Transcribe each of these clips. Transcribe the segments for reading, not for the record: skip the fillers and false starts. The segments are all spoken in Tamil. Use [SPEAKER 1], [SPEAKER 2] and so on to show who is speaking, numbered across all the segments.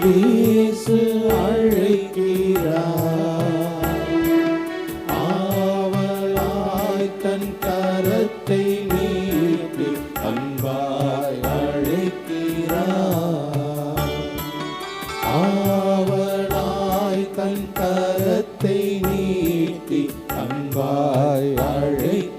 [SPEAKER 1] இயேசு அழைக்கிறார். ஆவலாய் தன் கரத்தை நீட்டி அன்பாய் அழைக்கிறார். ஆவலாய் தன் கரத்தை நீட்டி அன்பாய் அழைக்கிறார்.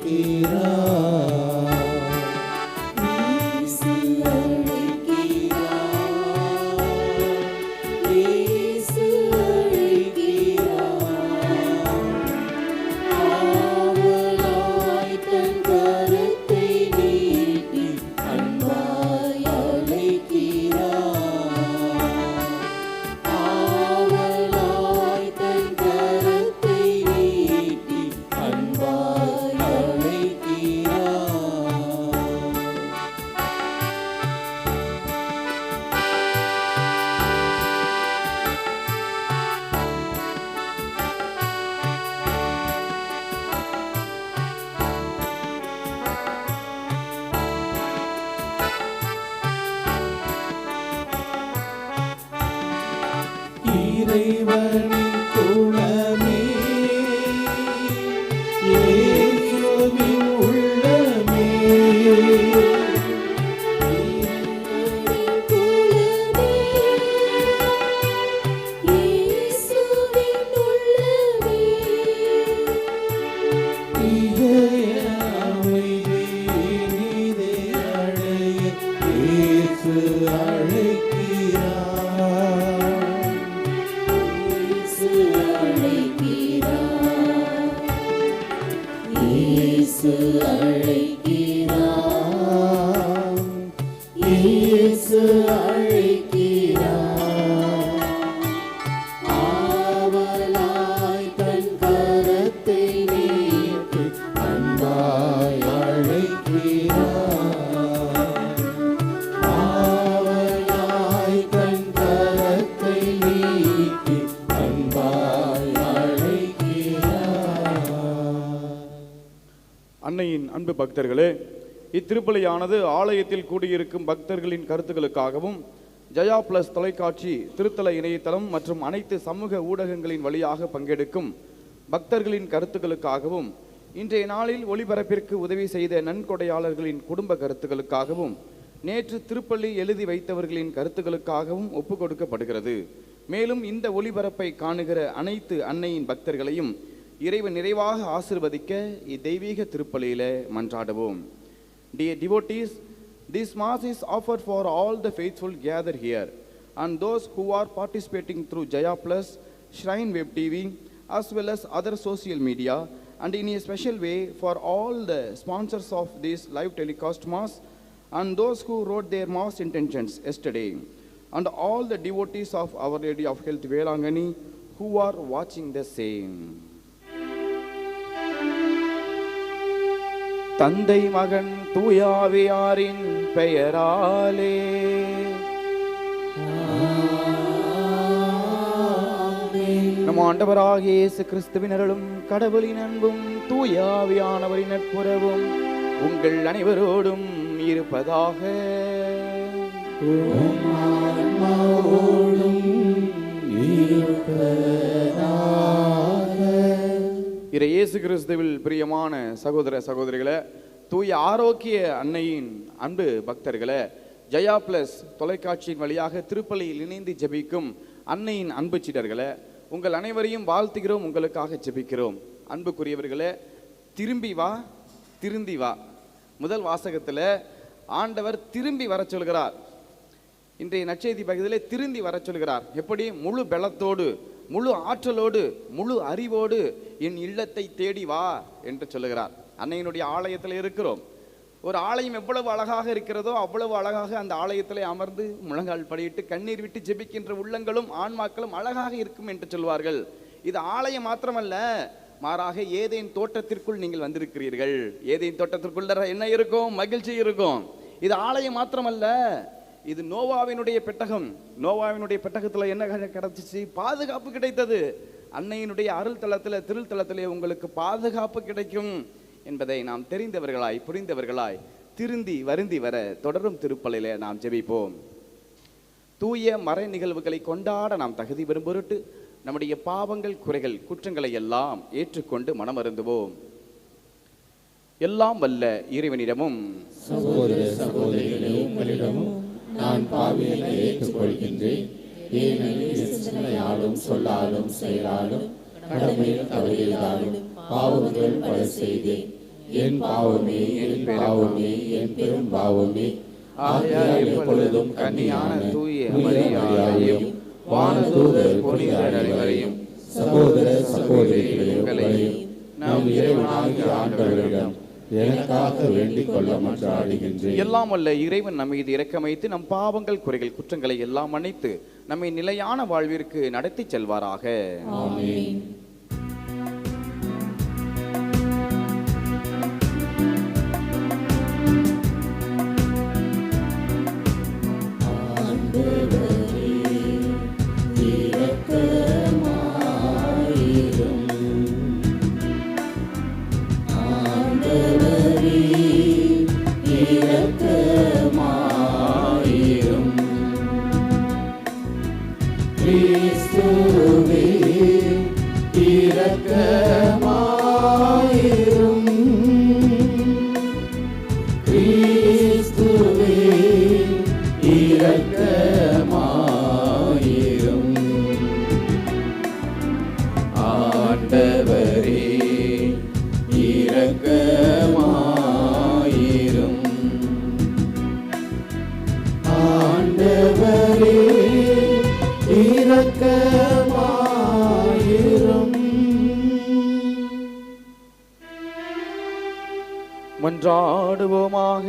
[SPEAKER 1] இறைவனின் குலமே, இயேசுவின் உள்ளமே. இதய அமைதி இனிதே அடைய இயேசு அழைக்கிறார். இயேசு அழைக்கிறார். இயேசு அழைக்கிறார். ஆவலாய் தன் கரத்தை நீட்டி அன்பாய் அழைக்கிறார். ஆவலாய் தன் கரத்தை நீட்டி அன்பாய் அழைக்கிறார்.
[SPEAKER 2] அன்னையின் அன்பு பக்தர்களே, இத்திருப்பலியானது ஆலயத்தில் கூடியிருக்கும் பக்தர்களின் கருத்துக்களுக்காகவும் ஜெயா பிளஸ் தொலைக்காட்சி, திருத்தல இணையதளம் மற்றும் அனைத்து சமூக ஊடகங்களின் வழியாக பங்கெடுக்கும் பக்தர்களின் கருத்துக்களுக்காகவும், இன்றைய நாளில் ஒளிபரப்பிற்கு உதவி செய்த நன்கொடையாளர்களின் குடும்ப கருத்துக்களுக்காகவும், நேற்று திருப்பலி எழுதி வைத்தவர்களின் கருத்துக்களுக்காகவும் ஒப்பு கொடுக்கப்படுகிறது. மேலும் இந்த ஒளிபரப்பை காணுகிற அனைத்து அன்னையின் பக்தர்களையும் இறைவன் நிறைவாக ஆசீர்வதிக்க இத்தெய்வீக திருப்பலியில மன்றாடுவோம். Dear devotees, this mass is offered for all the faithful gathered here and those who are participating through Jaya Plus, Shrine Web TV, as well as other social media, and in a special way for all the sponsors of this live telecast mass and those who wrote their mass intentions yesterday, and all the devotees of Our Lady of Health Velangani who are watching the same. தந்தை மகன் தூயாவியாரின் பெயராலே நம் ஆண்டவராகிய இயேசு கிறிஸ்துவின் அருளும் கடவுளின் அன்பும் தூயாவியானவரின் நட்புறவும் உங்கள் அனைவரோடும் இருப்பதாக. இயேசு கிறிஸ்துவில் பிரியமான சகோதர சகோதரிகளே, தூய ஆரோக்கிய அன்னையின் அன்பு பக்தர்களே, ஜெயா பிளஸ் தொலைக்காட்சியின் வழியாக திருப்பலியில் இணைந்து ஜெபிக்கும் அன்னையின் அன்பு சீடர்களே, உங்கள் அனைவரையும் வாழ்த்துகிறோம், உங்களுக்காக ஜெபிக்கிறோம். அன்புக்குரியவர்களே, திரும்பி வா திருந்தி வா. முதல் வாசகத்தில் ஆண்டவர் திரும்பி வர சொல்கிறார். இன்றைய நற்செய்தி பகுதியில் திருந்தி வர சொல்கிறார். எப்படி? முழு பலத்தோடு, முழு ஆற்றலோடு, முழு அறிவோடு என் இல்லத்தை தேடி வா என்று சொல்லுகிறார். அன்னையினுடைய ஆலயத்தில் இருக்கிறோம். ஒரு ஆலயம் எவ்வளவு அழகாக இருக்கிறதோ அவ்வளவு அழகாக அந்த ஆலயத்திலே அமர்ந்து முழங்கால் படியிட்டு கண்ணீர் விட்டு ஜெபிக்கின்ற உள்ளங்களும் ஆன்மாக்களும் அழகாக இருக்கும் என்று சொல்வார்கள். இது ஆலயம் மாத்திரமல்ல, மாறாக ஏதேன் தோட்டத்திற்குள் நீங்கள் வந்திருக்கிறீர்கள். ஏதேன் தோட்டத்திற்குள்ள என்ன இருக்கும்? மகிழ்ச்சி இருக்கும். இது ஆலயம் மாத்திரமல்ல, இது நோவாவினுடைய பெட்டகம். நோவாவினுடைய பெட்டகத்தில் என்ன கிடைச்சிச்சு? பாதுகாப்பு கிடைத்தது. அன்னையினுடைய அருள் தளத்தில், திருத்தலத்திலே உங்களுக்கு பாதுகாப்பு கிடைக்கும் என்பதை நாம் தெரிந்தவர்களாய், புரிந்தவர்களாய், திருந்தி வருந்தி வர தொடரும் திருப்பலிலே நாம் ஜெபிப்போம். தூய மறை நிகழ்வுகளை கொண்டாட நாம் தகுதி பெறும் பொருட்டு நம்முடைய பாவங்கள், குறைகள், குற்றங்களை எல்லாம் ஏற்றுக்கொண்டு மனமருந்துவோம். எல்லாம் வல்ல இறைவனிடமும்
[SPEAKER 1] சகோதர சகோதரிகளே, உங்களிடமும் நான் பாவியனை ஏற்றுக்கொள்கின்றேன். ஏனெனில் சிந்தனையாலும் சொல்லாலும் செயலாலும் கடமையில் தவறியதாலும் பாவங்கள் பல செய்தேன். என் பாவமே, என் பாவமே, என் பெரும் பாவமே. ஆகையால் எப்பொழுதும் கன்னியான தூய மரியாதையும் வானதூதர் புனிதர் அனைவரையும் சகோதர சகோதரிகளையும் நம் இறைவனாகிய ஆண்டவரிடம் எனக்காக வேண்டிக் கொள்ள மன்றாடுகின்றேன்.
[SPEAKER 2] எல்லாம் வல்ல இறைவன் நம் மீது இரக்கம் வைத்து நம் பாவங்கள், குறைகள், குற்றங்களை எல்லாம் மன்னித்து நம்மை நிலையான வாழ்விற்கு நடத்தி செல்வாராக.
[SPEAKER 1] ஆமென். கிறிஸ்துவே இரக்கமாயிரும். கிறிஸ்துவே இரக்கமாயிரும். ஆண்டவரே இரக்கமாயிரும். ஆண்டவரே இரக்கமாயிரும்.
[SPEAKER 2] மன்றாடுவோமாக.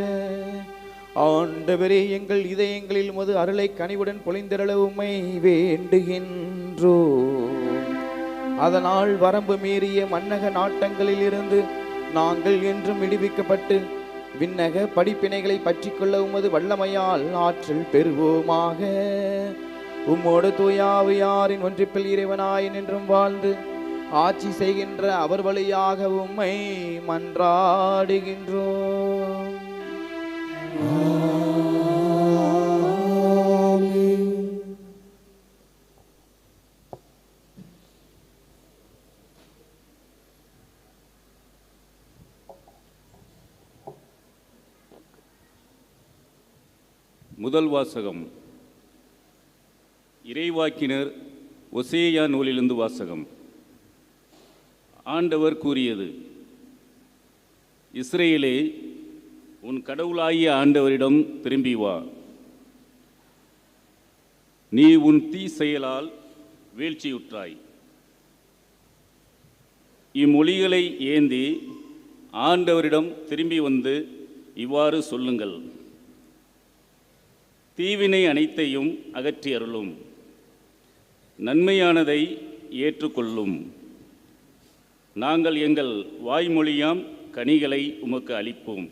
[SPEAKER 2] ஆண்டவரே, எங்கள் இதயங்களில் உமது அருளை கனிவுடன் பொழிந்திரள உம்மை வேண்டுகின்றோம். அதனால் வரம்பு மீறிய மன்னக நாட்டங்களில் இருந்து நாங்கள் என்றும் விடுவிக்கப்பட்டு விண்ணக படிப்பினைகளை பற்றிக்கொள்ள உமது வல்லமையால் ஆற்றல் பெறுவோமாக. உம்மோடு தூயாவியாரின் ஒன்றிப்பில் இறைவனாய் நின்றும் வாழ்ந்து ஆட்சி செய்கின்ற அவர் வழியாக உம்மை மன்றாடுகின்றோம்.
[SPEAKER 3] முதல் வாசகம் இறைவாக்கினர் ஒசேயா நூலிலிருந்து வாசகம். ஆண்டவர் கூறியது: இஸ்ரேலே, உன் கடவுளாகிய ஆண்டவரிடம் திரும்பி வா. நீ உன் தீ செயலால் வீழ்ச்சியுற்றாய். இம்மொழிகளை ஏந்தி ஆண்டவரிடம் திரும்பி வந்து இவ்வாறு சொல்லுங்கள்: தீவினை அனைத்தையும் அகற்றி அருளும், நன்மையானதை ஏற்றுக்கொள்ளும். நாங்கள் எங்கள் வாய்மொழியாம் கனிகளை உமக்கு அளிப்போம்.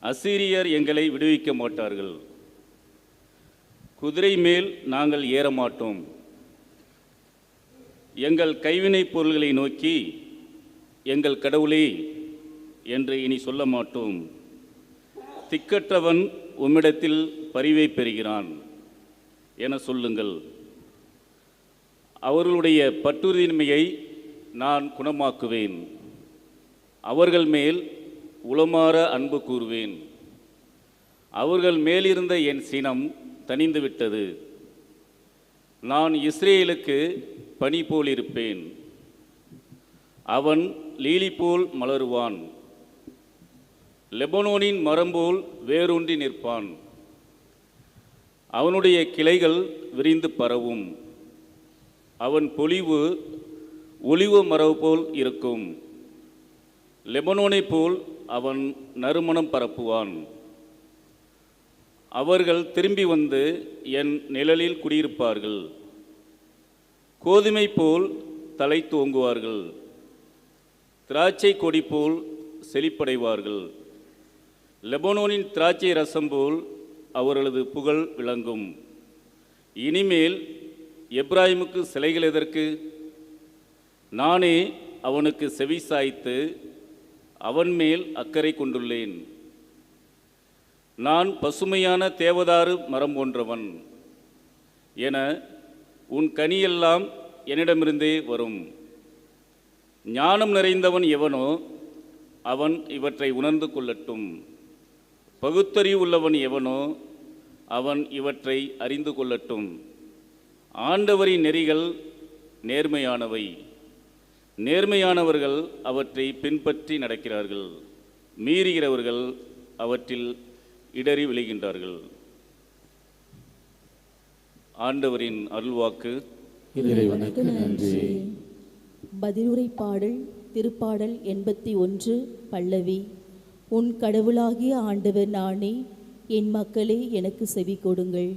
[SPEAKER 3] அசீரியர் எங்களை விடுவிக்க மாட்டார்கள். குதிரை மேல் நாங்கள் ஏற மாட்டோம். எங்கள் கைவினைப் பொருள்களை நோக்கி எங்கள் கடவுளே என்று இனி சொல்ல மாட்டோம். திக்கற்றவன் உம்மிடத்தில் பரிவை பெறுகிறான் என சொல்லுங்கள். அவர்களுடைய பற்றுரிமையை நான் குணமாக்குவேன். அவர்கள் மேல் உளமாற அன்பு கூறுவேன். அவர்கள் மேலிருந்த என் சினம் தணிந்துவிட்டது. நான் இஸ்ரேலுக்கு பனி போல் இருப்பேன். அவன் லீலி போல் மலருவான். லெபனோனின் மரம்போல் வேரூன்றி நிற்பான். அவனுடைய கிளைகள் விரிந்து பரவும். அவன் பொலிவு ஒலிவ மரபு போல் இருக்கும். லெபனோனை போல் அவன் நறுமணம் பரப்புவான். அவர்கள் திரும்பி வந்து என் நிழலில் குடியிருப்பார்கள். கோதுமை போல் தலை தோங்குவார்கள். திராட்சை கொடி போல் செழிப்படைவார்கள். லெபனோனின் திராட்சை ரசம் போல் அவர்களது புகழ் விளங்கும். இனிமேல் எப்ராஹிமுக்கு சிலைகள் எதற்கு? நானே அவனுக்கு செவி சாய்த்து அவன் மேல் அக்கறை கொண்டுள்ளேன். நான் பசுமையான தேவதாரு மரம் போன்றவன் என உன் கனியெல்லாம் என்னிடமிருந்தே வரும். ஞானம் நிறைந்தவன் எவனோ அவன் இவற்றை உணர்ந்து கொள்ளட்டும். பகுத்தறிவு உள்ளவன் எவனோ அவன் இவற்றை அறிந்து கொள்ளட்டும். ஆண்டவரின் நெறிகள் நேர்மையானவை, நேர்மையானவர்கள் அவற்றை பின்பற்றி நடக்கிறார்கள். மீறுகிறவர்கள் அவற்றில் இடறி விழுகின்றார்கள். ஆண்டவரின் அருள்வாக்கு.
[SPEAKER 1] இறைவனுக்கு நன்றி.
[SPEAKER 4] பதிலுரை பாடல் திருப்பாடல் 81 பல்லவி. உன் கடவுளாகிய ஆண்டவர் நானே, என் மக்களே எனக்கு செவி கொடுங்கள்.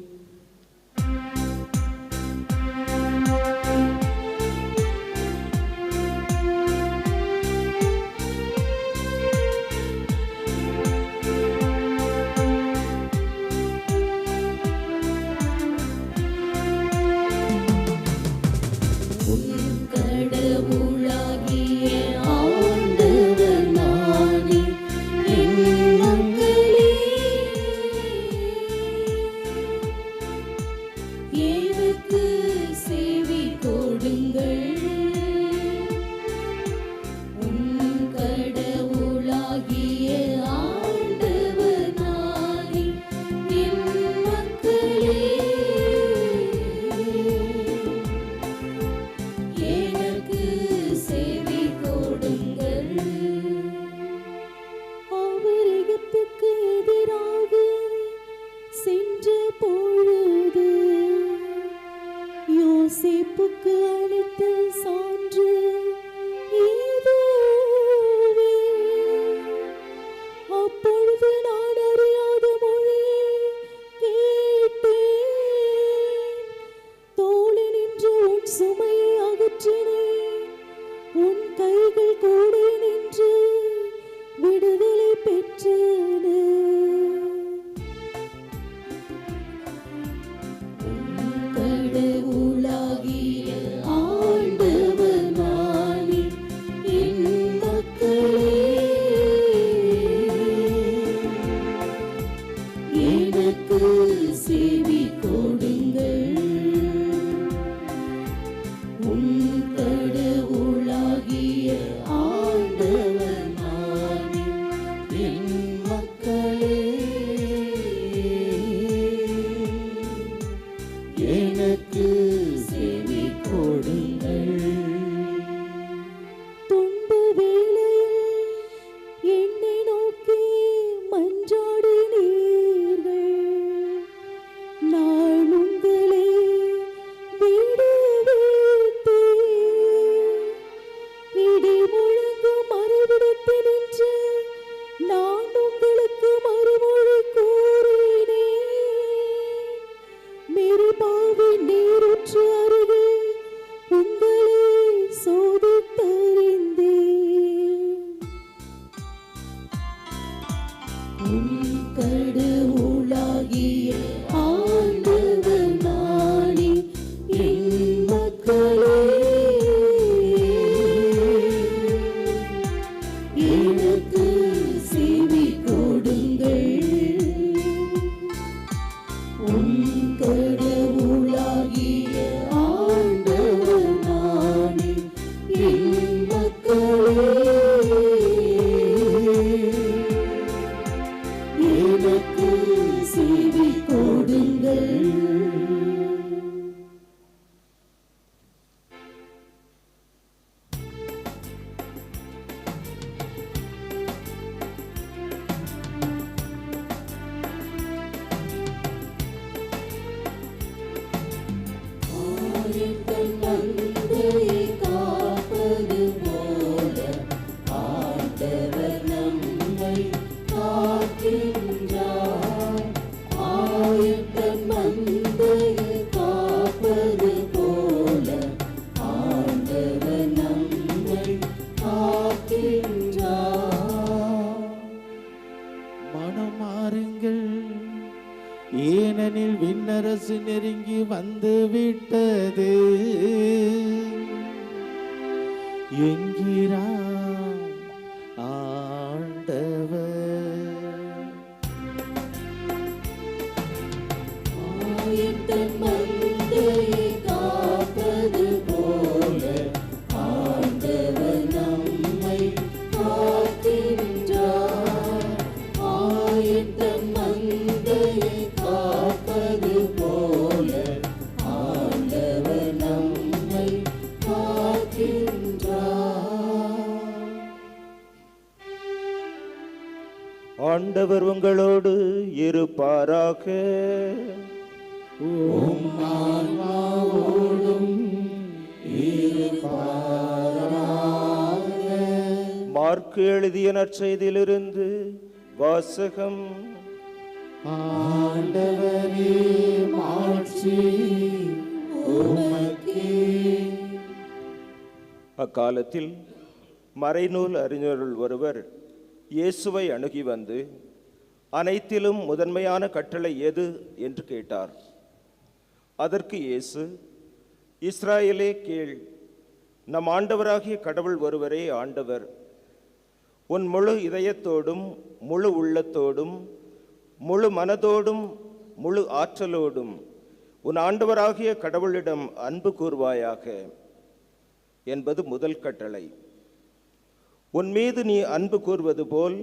[SPEAKER 1] ஏனெனில் விண்ணரசு நெருங்கி வந்து விட்டது என்கிறார் ஆண்டவர்.
[SPEAKER 5] மார்க்கு எழுதிய நற்செய்தியிலிருந்து வாசகம்.
[SPEAKER 1] ஆண்டவரே மாட்சி உமக்கே.
[SPEAKER 5] அக்காலத்தில் மறைநூல் அறிஞருள் ஒருவர் இயேசுவை அணுகி வந்து, அனைத்திலும் முதன்மையான கட்டளை எது என்று கேட்டார். அதற்கு இயேசு, இஸ்ராயேலே கேள், நம் ஆண்டவராகிய கடவுள் ஒருவரே ஆண்டவர். உன் முழு இதயத்தோடும் முழு உள்ளத்தோடும் முழு மனதோடும் முழு ஆற்றலோடும் உன் ஆண்டவராகிய கடவுளிடம் அன்பு கூர்வாயாக என்பது முதல் கட்டளை. உன் மீது நீ அன்பு கூர்வது போல்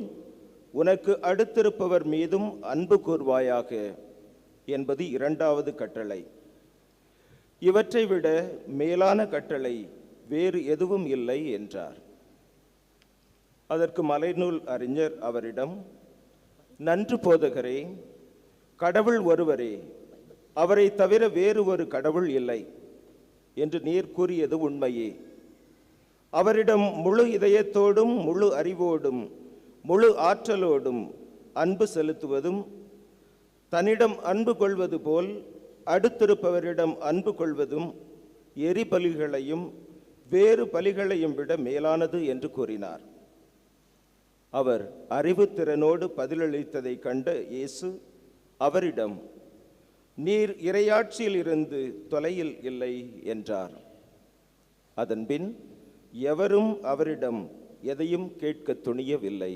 [SPEAKER 5] உனக்கு அடுத்திருப்பவர் மீதும் அன்பு கூர்வாயாக என்பது இரண்டாவது கட்டளை. இவற்றை விட மேலான கட்டளை வேறு எதுவும் இல்லை என்றார். அதற்கு மறைநூல் அறிஞர் அவரிடம், நன்று போதகரே, கடவுள் ஒருவரே, அவரை தவிர வேறு ஒரு கடவுள் இல்லை என்று நீர் கூறியது உண்மையே. அவரிடம் முழு இதயத்தோடும் முழு அறிவோடும் முழு ஆற்றலோடும் அன்பு செலுத்துவதும், தன்னிடம் அன்பு கொள்வது போல் அடுத்திருப்பவரிடம் அன்பு கொள்வதும் எரிபலிகளையும் வேறு பலிகளையும் விட மேலானது என்று கூறினார். அவர் அறிவுத்திறனோடு பதிலளித்ததை கண்ட இயேசு அவரிடம், நீர் இறையாட்சியில் இருந்து தொலையில் இல்லை என்றார். அதன்பின் எவரும் அவரிடம் எதையும் கேட்க துணியவில்லை.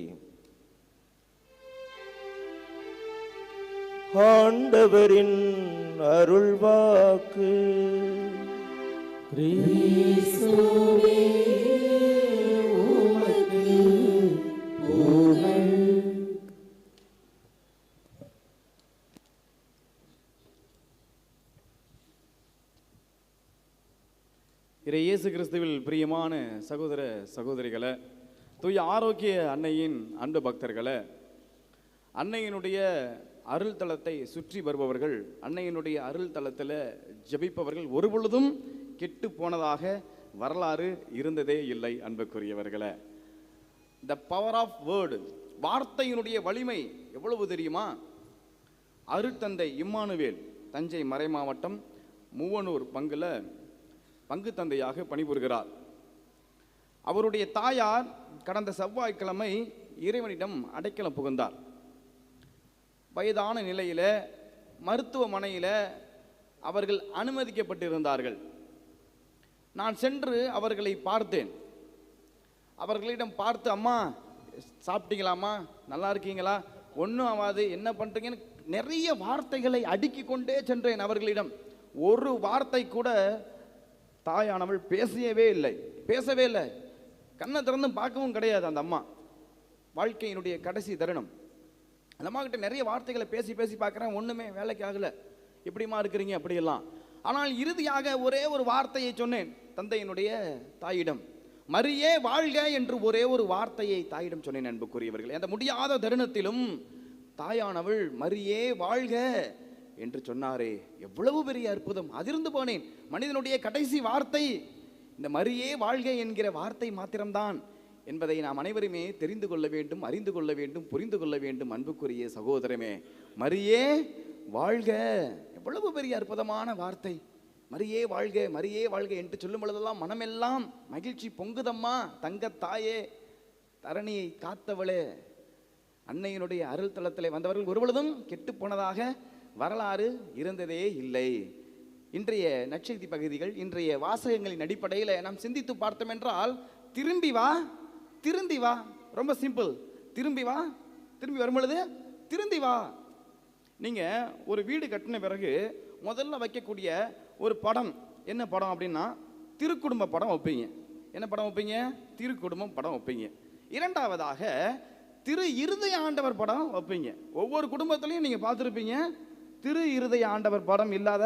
[SPEAKER 5] ஆண்டவரின் அருள்வாக்கு.
[SPEAKER 1] கிறிஸ்துவே உமக்கு புகழ்.
[SPEAKER 2] இறை இயேசு கிறிஸ்துவில் பிரியமான சகோதர சகோதரிகளை, தூய ஆரோக்கிய அன்னையின் அன்பு பக்தர்களை, அன்னையினுடைய அருள் தலத்தை சுற்றி வருபவர்கள், அன்னையினுடைய அருள் தலத்தில் ஜெபிப்பவர்கள் ஒருபொழுதும் கெட்டு போனதாக வரலாறு இருந்ததே இல்லை. அன்புக்குரியவர்களை, த பவர் ஆஃப் வேர்டு, வார்த்தையினுடைய வலிமை எவ்வளவு தெரியுமா? அருட்தந்தை இம்மானுவேல் தஞ்சை மறைமாவட்டம் மூவனூர் பங்குல பங்கு தந்தையாக பணிபுரிகிறார். அவருடைய தாயார் கடந்த செவ்வாய்க்கிழமை இறைவனிடம் அடைக்கலம் புகுந்தார். வயதான நிலையில மருத்துவமனையில் அவர்கள் அனுமதிக்கப்பட்டிருந்தார்கள். நான் சென்று அவர்களை பார்த்தேன். அவர்களிடம் பார்த்து, அம்மா சாப்பிட்டீங்களாம்மா, நல்லா இருக்கீங்களா, ஒன்றும் ஆகாது, என்ன பண்ணுறீங்கன்னு நிறைய வார்த்தைகளை அடுக்கி கொண்டே சென்றேன் அவர்களிடம். ஒரு வார்த்தை கூட தாயானவள் பேசவே இல்லை. கண்ணை திறந்து பார்க்கவும் கிடையாது அந்த அம்மா. வாழ்க்கையினுடைய கடைசி தருணம். அந்த அம்மா கிட்ட நிறைய வார்த்தைகளை பேசி பார்க்குறேன், ஒன்றுமே வேலைக்கு ஆகலை. எப்படிமா இருக்கிறீங்க அப்படியெல்லாம். ஆனால் இறுதியாக ஒரே ஒரு வார்த்தையை சொன்னேன் தந்தையினுடைய தாயிடம், மரியே வாழ்க என்று ஒரே ஒரு வார்த்தையை தாயிடம் சொன்னேன். அன்புக்குரியவர்கள், அந்த முடியாத தருணத்திலும் தாயானவள் மரியே வாழ்க என்று சொன்னாரே, எவ்வளவு பெரிய அற்புதம்! அதிர்ந்து போனேன். மனிதனுடைய கடைசி வார்த்தை இந்த மரியே வாழ்க என்கிற வார்த்தை மாத்திரம்தான் என்பதை நாம் அனைவருமே தெரிந்து கொள்ள வேண்டும், அறிந்து கொள்ள வேண்டும், புரிந்து கொள்ள வேண்டும். அன்புக்குரிய சகோதரமே, மரியே வாழ்க, எவ்வளவு பெரிய அற்புதமான வார்த்தை! மரியே வாழ்க, மரியே வாழ்க என்று சொல்லும் பொழுதெல்லாம் மனமெல்லாம் மகிழ்ச்சி பொங்குதம்மா. தங்கத்தாயே, தரணியை காத்தவளே, அன்னையினுடைய அருள் தலத்திலே வந்தவர்கள் ஒருபொழுதும் கெட்டு போனதாக வரலாறு இருந்ததே இல்லை. இன்றைய நற்செய்தி பகுதிகள், இன்றைய வாசகங்களின் அடிப்படையில் நாம் சிந்தித்து பார்த்தோம் என்றால், திரும்பி வா, திருந்தி வா. ரொம்ப சிம்பிள். திரும்பி வா, திரும்பி வரும் பொழுது திருந்தி வா. நீங்கள் ஒரு வீடு கட்டின பிறகு முதல்ல வைக்கக்கூடிய ஒரு படம் என்ன படம் அப்படின்னா, திருக்குடும்ப படம் வைப்பீங்க. என்ன படம் வைப்பீங்க? திருக்குடும்பம் படம் வைப்பீங்க. இரண்டாவதாக திரு இருதய ஆண்டவர் படம் வைப்பீங்க. ஒவ்வொரு குடும்பத்திலையும் நீங்கள் பார்த்துருப்பீங்க, திரு இருதய ஆண்டவர் படம் இல்லாத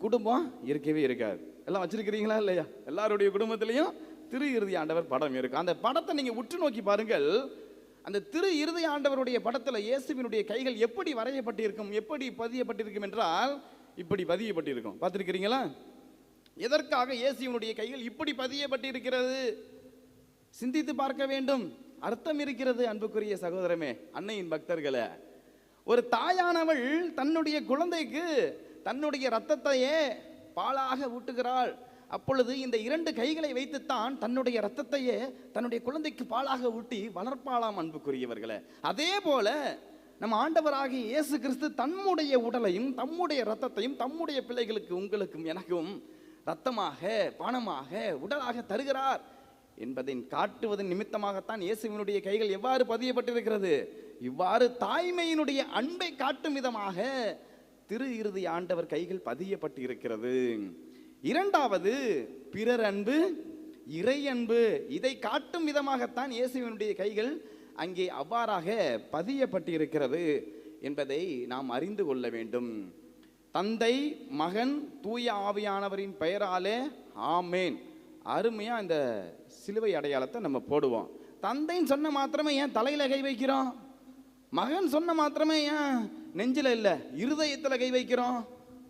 [SPEAKER 2] குடும்பம் இருக்கவே இருக்காது. எல்லாம் வச்சிருக்கிறீங்களா இல்லையா? எல்லாருடைய குடும்பத்திலையும் திரு இருதய ஆண்டவர் படம் இருக்கு. அந்த படத்தை நீங்கள் உற்று நோக்கி பாருங்கள். அந்த திரு இருதய ஆண்டவருடைய படத்தில் இயேசுவினுடைய கைகள் எப்படி வரையப்பட்டிருக்கும், எப்படி பதியப்பட்டிருக்கும் என்றால், இப்படி பதியப்பட்டிருக்கும். பார்த்துருக்கிறீங்களா? எதற்காக இயேசுவினுடைய கைகள் இப்படி பதியப்பட்டிருக்கிறது? சிந்தித்து பார்க்க வேண்டும். அர்த்தம் இருக்கிறது. அன்புக்குரிய சகோதரமே, அன்னையின் பக்தர்களே, ஒரு தாயானவள் தன்னுடைய குழந்தைக்கு தன்னுடைய இரத்தத்தையே பாலாக ஊட்டுகிறாள். அப்பொழுது இந்த 2 கைகளை வைத்துத்தான் தன்னுடைய இரத்தத்தையே தன்னுடைய குழந்தைக்கு பாலாக ஊட்டி வளர்ப்பாளாம். அன்புக்குரியவர்களே, அதே போல நம்ம ஆண்டவராகிய இயேசு கிறிஸ்து தம்முடைய உடலையும் தம்முடைய இரத்தத்தையும் தம்முடைய பிள்ளைகளுக்கு, உங்களுக்கும் எனக்கும் இரத்தமாக, பானமாக, உடலாக தருகிறார் என்பதை காட்டுவதன் நிமித்தமாகத்தான் இயேசுவினுடைய கைகள் எவ்வாறு பதியப்பட்டிருக்கிறது. இவ்வாறு தாய்மையினுடைய அன்பை காட்டும் விதமாக திரு இறுதி ஆண்டவர் கைகள் பதியப்பட்டு இருக்கிறது. இரண்டாவது, பிறர் அன்பு, இறை அன்பு, இதை காட்டும் விதமாகத்தான் இயேசுவினுடைய கைகள் அங்கே அவ்வாறாக பதியப்பட்டு இருக்கிறது என்பதை நாம் அறிந்து கொள்ள வேண்டும். தந்தை, மகன், தூய ஆவியானவரின் பெயராலே ஆமேன். அருமையா இந்த சிலுவை அடையாளத்தை நம்ம போடுவோம். தந்தைன்னு சொன்ன மாத்திரமே ஏன் தலையில கை வைக்கிறோம்? மகன் சொன்ன மாத்திரமே ஏன் நெஞ்சில இல்ல இருதயத்தில் கை வைக்கிறோம்?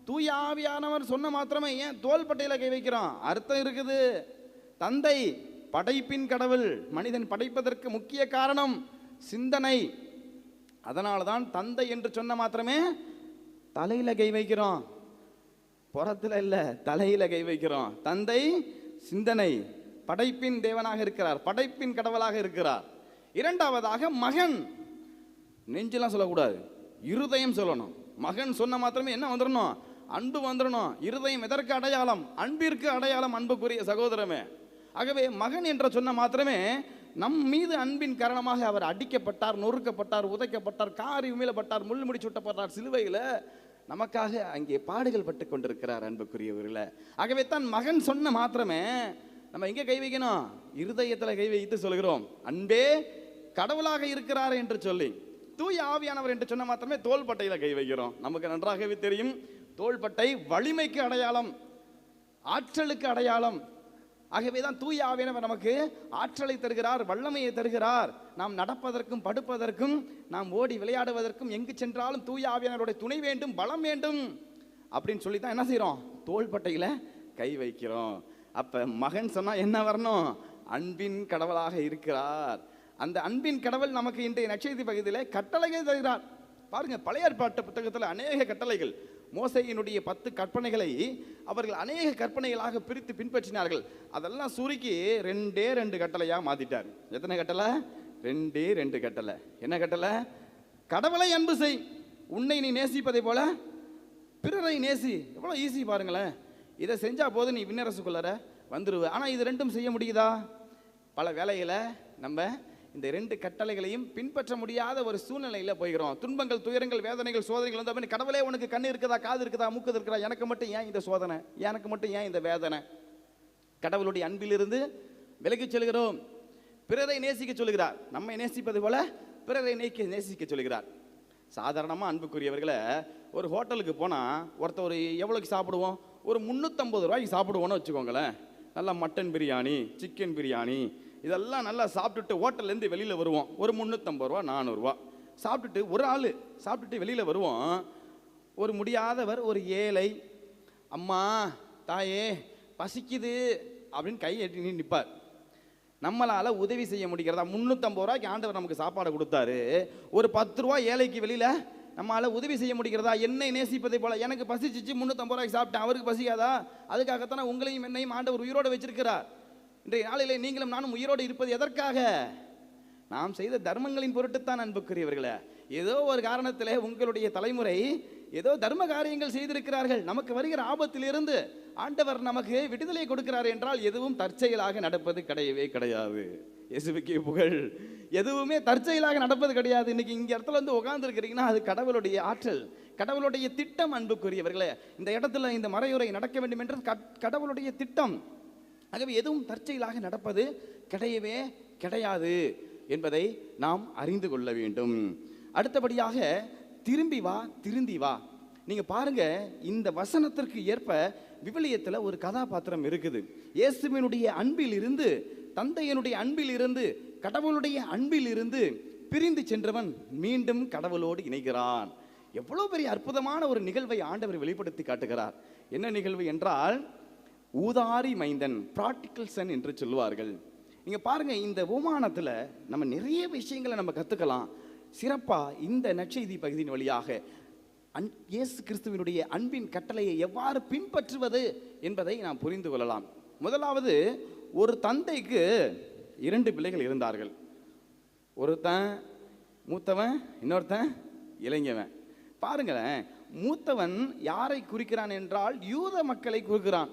[SPEAKER 2] தூய ஆவியானவர் சொன்ன மாத்திரமே ஏன் தோள்பட்டையில கை வைக்கிறோம்? அர்த்தம் இருக்குது. தந்தை படைப்பின் கடவுள், மனிதன் படைப்பதற்கு முக்கிய காரணம் சிந்தனை. அதனால்தான் தந்தை என்று சொன்ன மாத்திரமே தலையில கை வைக்கிறோம், புறத்துல இல்ல தலையில கை வைக்கிறோம். தந்தை சிந்தனை, படைப்பின் தேவனாக இருக்கிறார், படைப்பின் கடவுளாக இருக்கிறார். இரண்டாவதாக மகன், நெஞ்செல்லாம் சொல்லக்கூடாது, இருதயம் சொல்லணும். மகன் சொன்ன மாத்திரமே என்ன வந்துடணும்? அன்பு வந்துடணும். இருதயம் எதற்கு அடையாளம்? அன்பிற்கு அடையாளம். அன்புக்குரிய சகோதரமே, ஆகவே மகன் என்ற சொன்ன மாத்திரமே நம் மீது அன்பின் காரணமாக அவர் அடிக்கப்பட்டார், நொறுக்கப்பட்டார், உதைக்கப்பட்டார், காரி உமிழப்பட்டார், முள்முடி சுட்டப்பட்டார், சிலுவையில் நமக்காக அங்கே பாடுகள் பட்டு கொண்டிருக்கிறார். அன்புக்குரியவர்களே, ஆகவே தான் மகன் சொன்ன மாத்திரமே நம்ம எங்கே கை வைக்கணும்? இருதயத்தில் கை வைத்து சொல்கிறோம், அன்பே கடவுளாக இருக்கிறார் என்று சொல்லி. தூய ஆவியானவர் என்று சொன்ன மாத்திரமே தோள்பட்டையில் கை வைக்கிறோம். நமக்கு நன்றாகவே தெரியும், தோள்பட்டை வலிமைக்கு அடையாளம், ஆற்றலுக்கு அடையாளம். ஆகவே தான் தூய ஆவியானவர் நமக்கு ஆற்றலை தருகிறார், வல்லமையை தருகிறார். நாம் நடப்பதற்கும் படுப்பதற்கும், நாம் ஓடி விளையாடுவதற்கும், எங்கு சென்றாலும் தூய ஆவியானவருடைய துணை வேண்டும், பலம் வேண்டும் அப்படின்னு சொல்லி தான் என்ன செய்கிறோம்? தோள்பட்டையில் கை வைக்கிறோம். அப்போ மகன் சொன்னால் என்ன வரணும்? அன்பின் கடவுளாக இருக்கிறார். அந்த அன்பின் கடவுள் நமக்கு இன்றைய நற்செய்தி பகுதியில் கட்டளைகள் தருகிறார். பாருங்க, பழைய ஏற்பாட்டு புத்தகத்தில் அநேக கட்டளைகள், மோசேயினுடைய 10 கற்பனைகளை அவர்கள் அநேக கற்பனைகளாக பிரித்து பின்பற்றினார்கள். அதெல்லாம் சுருக்கி 2 கட்டளையாக மாற்றிட்டார். எத்தனை கட்டளை? 2 கட்டளை. என்ன கட்டளை? கடவுளை அன்பு செய், உன்னை நீ நேசிப்பதை போல பிறரை நேசி. எவ்வளோ ஈஸி பாருங்களேன். இதை செஞ்சால் போது நீ விண்ணரசுக்குள்ளார வந்துடுவ. ஆனால் இது 2 செய்ய முடியுதா? பல வேளைகளை நம்ம இந்த 2 கட்டளைகளையும் பின்பற்ற முடியாத ஒரு சூழ்நிலையில் போய்கிறோம். துன்பங்கள், துயரங்கள், வேதனைகள், சோதனைகள் வந்து கடவுளே உனக்கு கண்ணு இருக்குதா, காது இருக்குதா, மூக்கு இருக்குதா, எனக்கு மட்டும் ஏன் இந்த சோதனை, எனக்கு மட்டும் ஏன் இந்த வேதனை? கடவுளுடைய அன்பிலிருந்து விலகி சொல்கிறோம். பிறரை நேசிக்க சொல்கிறார். நம்மை நேசிப்பது போல பிறரை நேசிக்க சொல்கிறார். சாதாரணமாக அன்புக்குரியவர்களை, ஒரு ஹோட்டலுக்கு போனால் ஒருத்தர் எவ்வளோக்கு சாப்பிடுவோம்? ஒரு 350 ரூபாய்க்கு சாப்பிடுவோன்னு வச்சுக்கோங்களேன். நல்லா மட்டன் பிரியாணி, சிக்கன் பிரியாணி இதெல்லாம் நல்லா சாப்பிட்டுட்டு ஹோட்டல்லேருந்து வெளியில் வருவோம். ஒரு 350 ரூபா, 400 ரூபா சாப்பிட்டுட்டு ஒரு ஆள் சாப்பிட்டுட்டு வெளியில் வருவோம். ஒரு முடியாதவர், ஒரு ஏழை, அம்மா தாயே பசிக்குது அப்படின்னு கை எட்டி நிற்பார். நம்மளால் உதவி செய்ய முடிகிறதா? 350 ரூபாய்க்கு ஆண்டவர் நமக்கு சாப்பாடு கொடுத்தாரு. ஒரு 10 ரூபா ஏழைக்கு வெளியில் நம்மளால் உதவி செய்ய முடிகிறதா? என்னை நேசிப்பதை போல எனக்கு பசிச்சிச்சு, 350 ரூபாய்க்கு சாப்பிட்டேன், அவருக்கு பசிக்காதா? அதுக்காகத்தானே உங்களையும் என்னையும் ஆண்டவர் உயிரோடு வச்சிருக்கிறார். இன்றைய நாளிலே நீங்களும் நானும் உயிரோடு இருப்பது எதற்காக? நாம் செய்த தர்மங்களின் பொருட்டுத்தான். அன்புக்குரியவர்களே, ஏதோ ஒரு காரணத்தில் உங்களுடைய தலைமுறை ஏதோ தர்ம காரியங்கள் செய்திருக்கிறார்கள். நமக்கு வருகிற ஆபத்திலிருந்து ஆண்டவர் நமக்கு விடுதலை கொடுக்கிறார் என்றால் எதுவும் தற்செயலாக நடப்பது கிடையவே கிடையாது. இயேசுவுக்கே புகழ். எதுவுமே தற்செயலாக நடப்பது கிடையாது. இன்னைக்கு இங்க இடத்துல வந்து உட்கார்ந்து இருக்கிறீங்கன்னா அது கடவுளுடைய ஆற்றல், கடவுளுடைய திட்டம். அன்புக்குரியவர்களே, இந்த இடத்துல இந்த மறையுரை நடக்க வேண்டும் என்று கடவுளுடைய திட்டம். ஆகவே எதுவும் தற்செயலாக நடப்பது கிடையவே கிடையாது என்பதை நாம் அறிந்து கொள்ள வேண்டும். அடுத்தபடியாக திரும்பி வா, திருந்தி வா. நீங்க பாருங்க, இந்த வசனத்திற்கு ஏற்ப விவிலியத்தில் ஒரு கதாபாத்திரம் இருக்குது. இயேசுவினுடைய அன்பில் இருந்து, தந்தையனுடைய அன்பில் இருந்து, கடவுளுடைய அன்பில் இருந்து பிரிந்து சென்றவன் மீண்டும் கடவுளோடு இணைகிறான் எவ்வளோ பெரிய அற்புதமான ஒரு நிகழ்வை ஆண்டவர் வெளிப்படுத்தி காட்டுகிறார். என்ன நிகழ்வு என்றால், ஊதாரி மைந்தன், ப்ராக்டிக்கல் சன் என்று சொல்லுவார்கள். இங்கே பாருங்கள், இந்த உமானத்தில் நம்ம நிறைய விஷயங்களை நம்ம கற்றுக்கலாம். சிறப்பாக இந்த நற்செய்தி பகுதியின் வழியாக இயேசு கிறிஸ்துவினுடைய அன்பின் கட்டளையை எவ்வாறு பின்பற்றுவது என்பதை நாம் புரிந்து கொள்ளலாம். முதலாவது, ஒரு தந்தைக்கு 2 பிள்ளைகள் இருந்தார்கள். ஒருத்தன் மூத்தவன், இன்னொருத்தன் இளைஞவன். பாருங்களேன், மூத்தவன் யாரை குறிக்கிறான் என்றால் யூத மக்களை குறிக்கிறான்.